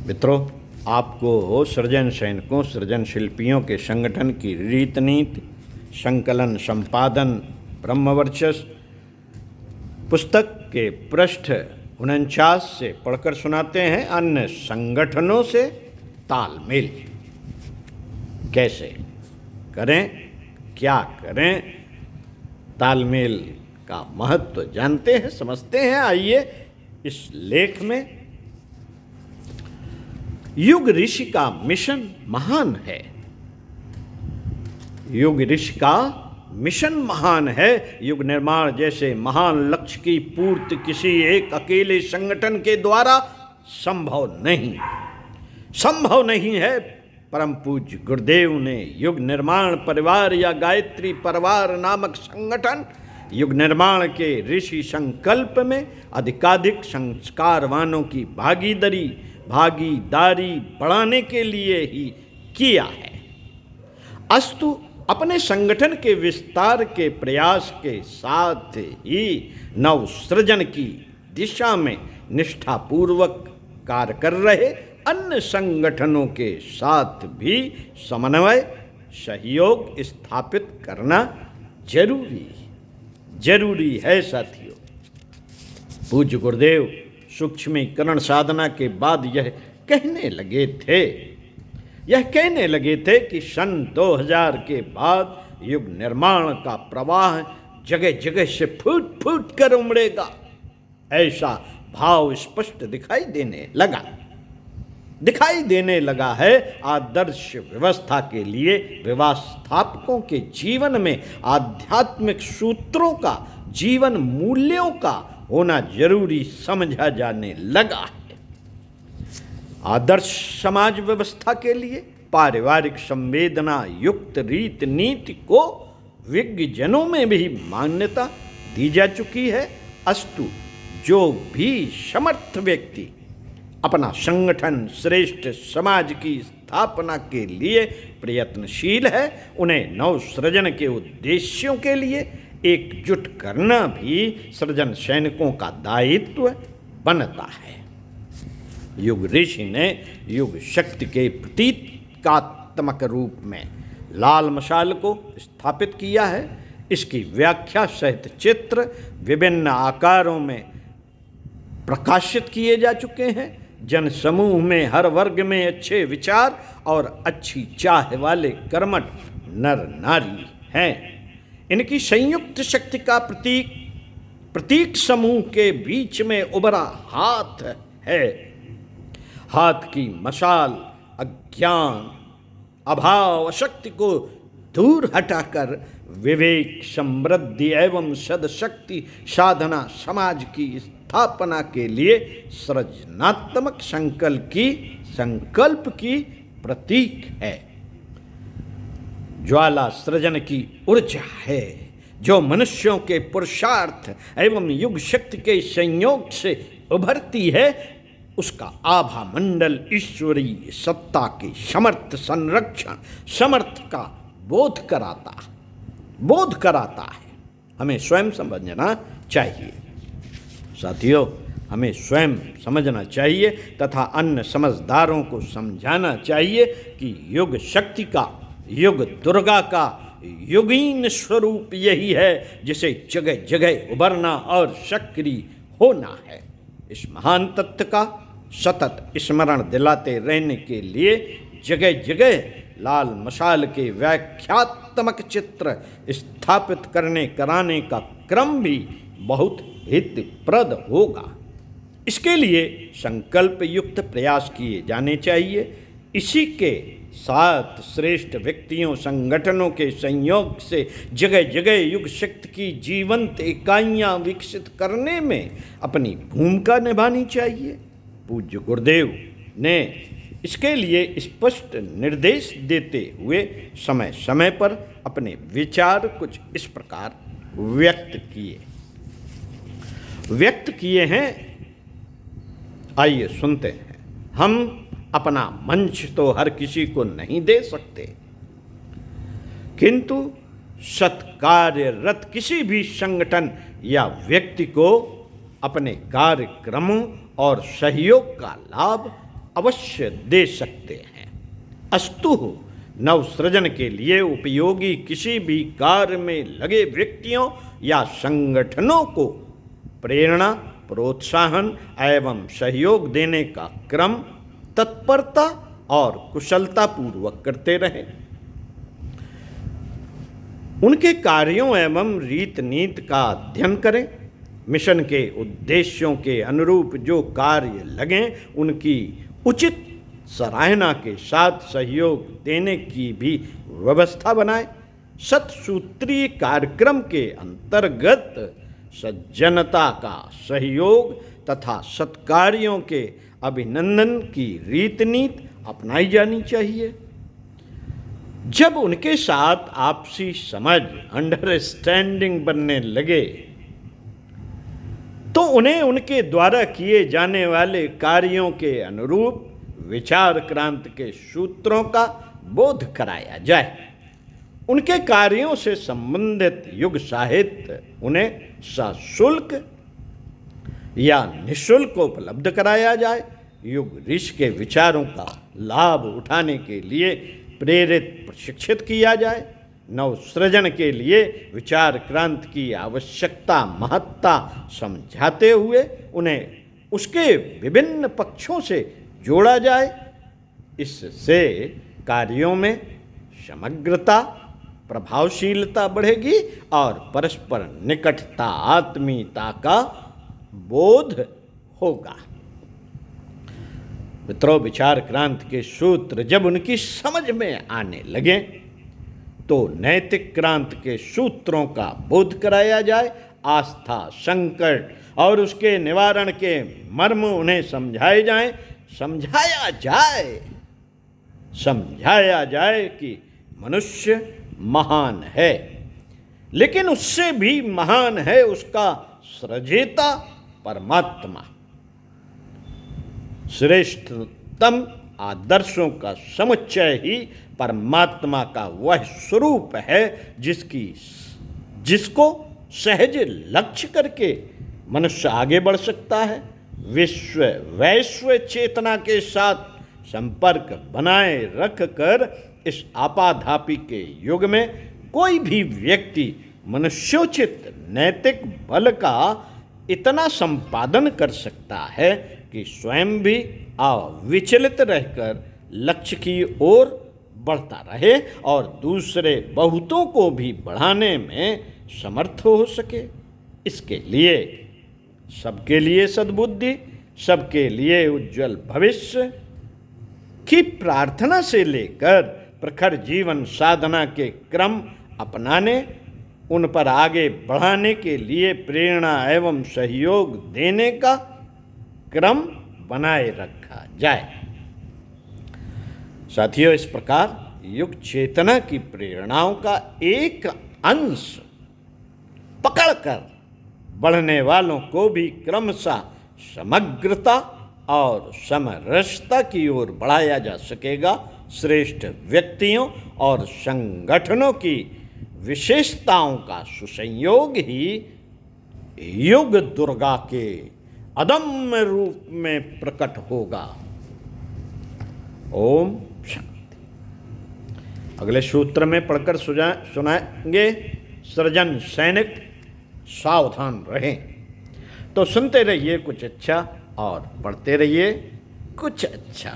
मित्रों, आपको सृजन सैनिकों, सृजन शिल्पियों के संगठन की रीति नीति, संकलन, संपादन, ब्रह्मवर्चस्व पुस्तक के पृष्ठ 49 से पढ़कर सुनाते हैं। अन्य संगठनों से तालमेल कैसे करें, क्या करें, तालमेल का महत्व जानते हैं, समझते हैं। आइए इस लेख में युग ऋषि का मिशन महान है। युग ऋषि का मिशन महान है। युग निर्माण जैसे महान लक्ष्य की पूर्ति किसी एक अकेले संगठन के द्वारा संभव नहीं है। परम पूज्य गुरुदेव ने युग निर्माण परिवार या गायत्री परिवार नामक संगठन युग निर्माण के ऋषि संकल्प में अधिकाधिक संस्कारवानों की भागीदारी बढ़ाने के लिए ही किया है। अस्तु अपने संगठन के विस्तार के प्रयास के साथ ही नव सृजन की दिशा में निष्ठापूर्वक कार्य कर रहे अन्य संगठनों के साथ भी समन्वय सहयोग स्थापित करना जरूरी है। साथियों, पूज्य गुरुदेव सूक्ष्मीकरण साधना के बाद यह कहने लगे थे कि सन 2000 के बाद युग निर्माण का प्रवाह जगह जगह से फूट फूट कर उमड़ेगा। ऐसा भाव स्पष्ट दिखाई देने लगा है। आदर्श व्यवस्था के लिए व्यवस्थापकों के जीवन में आध्यात्मिक सूत्रों का, जीवन मूल्यों का होना जरूरी समझा जाने लगा है। आदर्श समाज व्यवस्था के लिए पारिवारिक संवेदना युक्त रीति नीति को विज्ञजनों में भी मान्यता दी जा चुकी है। अस्तु जो भी समर्थ व्यक्ति अपना संगठन श्रेष्ठ समाज की स्थापना के लिए प्रयत्नशील है, उन्हें नव सृजन के उद्देश्यों के लिए एकजुट करना भी सृजन सैनिकों का दायित्व बनता है। युग ऋषि ने युग शक्ति के प्रतीकात्मक रूप में लाल मशाल को स्थापित किया है। इसकी व्याख्या सहित चित्र विभिन्न आकारों में प्रकाशित किए जा चुके हैं। जन समूह में हर वर्ग में अच्छे विचार और अच्छी चाह वाले कर्मठ नर नारी हैं। इनकी संयुक्त शक्ति का प्रतीक समूह के बीच में उभरा हाथ है। हाथ की मशाल अज्ञान, अभाव, अशक्ति को दूर हटाकर विवेक, समृद्धि एवं सदशक्ति साधना समाज की स्थापना के लिए सृजनात्मक संकल्प की प्रतीक है। ज्वाला सृजन की ऊर्जा है जो मनुष्यों के पुरुषार्थ एवं युग शक्ति के संयोग से उभरती है। उसका आभा मंडल ईश्वरीय सत्ता की समर्थ का बोध कराता है। हमें स्वयं समझना चाहिए। साथियों, हमें स्वयं समझना चाहिए तथा अन्य समझदारों को समझाना चाहिए कि युग शक्ति का, युग दुर्गा का युगीन स्वरूप यही है जिसे जगह जगह उभरना और सक्रिय होना है। इस महान तत्व का सतत स्मरण दिलाते रहने के लिए जगह जगह लाल मशाल के व्याख्यात्मक चित्र स्थापित कराने का क्रम भी बहुत हितप्रद होगा। इसके लिए संकल्प युक्त प्रयास किए जाने चाहिए। इसी के साथ श्रेष्ठ व्यक्तियों, संगठनों के संयोग से जगह जगह युग शक्ति की जीवंत इकाइयाँ विकसित करने में अपनी भूमिका निभानी चाहिए। पूज्य गुरुदेव ने इसके लिए स्पष्ट निर्देश देते हुए समय समय पर अपने विचार कुछ इस प्रकार व्यक्त किए हैं। आइए सुनते हैं। हम अपना मंच तो हर किसी को नहीं दे सकते, किंतु सत्कार्यरत किसी भी संगठन या व्यक्ति को अपने कार्यक्रमों और सहयोग का लाभ अवश्य दे सकते हैं। अस्तु, नवसृजन के लिए उपयोगी किसी भी कार्य में लगे व्यक्तियों या संगठनों को प्रेरणा, प्रोत्साहन एवं सहयोग देने का क्रम तत्परता और कुशलता पूर्वक करते रहें। उनके कार्यों एवं रीत नीति का अध्ययन करें। मिशन के उद्देश्यों के अनुरूप जो कार्य लगें उनकी उचित सराहना के साथ सहयोग देने की भी व्यवस्था बनाएं। सतसूत्रीय कार्यक्रम के अंतर्गत सज्जनता का सहयोग तथा सत्कार्यों के अभिनंदन की रीत नीति अपनाई जानी चाहिए। जब उनके साथ आपसी समझ, अंडरस्टैंडिंग बनने लगे तो उन्हें उनके द्वारा किए जाने वाले कार्यों के अनुरूप विचार क्रांति के सूत्रों का बोध कराया जाए। उनके कार्यों से संबंधित युग साहित्य उन्हें सशुल्क या निःशुल्क उपलब्ध कराया जाए। युग ऋषि के विचारों का लाभ उठाने के लिए प्रेरित प्रशिक्षित किया जाए। नवसृजन के लिए विचार क्रांति की आवश्यकता महत्ता समझाते हुए उन्हें उसके विभिन्न पक्षों से जोड़ा जाए। इससे कार्यों में समग्रता, प्रभावशीलता बढ़ेगी और परस्पर निकटता, आत्मीयता का बोध होगा। मित्रों, विचार क्रांति के सूत्र जब उनकी समझ में आने लगे तो नैतिक क्रांति के सूत्रों का बोध कराया जाए। आस्था, संकट और उसके निवारण के मर्म उन्हें समझाए जाएं। समझाया जाए कि मनुष्य महान है, लेकिन उससे भी महान है उसका सृजेता परमात्मा। श्रेष्ठतम आदर्शों का समुच्चय ही परमात्मा का वह स्वरूप है जिसको सहज लक्ष्य करके मनुष्य आगे बढ़ सकता है। वैश्व चेतना के साथ संपर्क बनाए रखकर इस आपाधापी के युग में कोई भी व्यक्ति मनुष्योचित नैतिक बल का इतना संपादन कर सकता है कि स्वयं भी अविचलित रहकर लक्ष्य की ओर बढ़ता रहे और दूसरे बहुतों को भी बढ़ाने में समर्थ हो सके। इसके लिए सबके लिए सद्बुद्धि, सबके लिए उज्जवल भविष्य की प्रार्थना से लेकर प्रखर जीवन साधना के क्रम अपनाने, उन पर आगे बढ़ाने के लिए प्रेरणा एवं सहयोग देने का क्रम बनाए रखा जाए। साथियों, इस प्रकार युग चेतना की प्रेरणाओं का एक अंश पकड़कर बढ़ने वालों को भी क्रमशः समग्रता और समरसता की ओर बढ़ाया जा सकेगा। श्रेष्ठ व्यक्तियों और संगठनों की विशेषताओं का सुसंयोग ही युग दुर्गा के अदम्य रूप में प्रकट होगा। ओम शांति। अगले सूत्र में पढ़कर सुनाएंगे सृजन सैनिक सावधान रहें। तो सुनते रहिए कुछ अच्छा और पढ़ते रहिए कुछ अच्छा।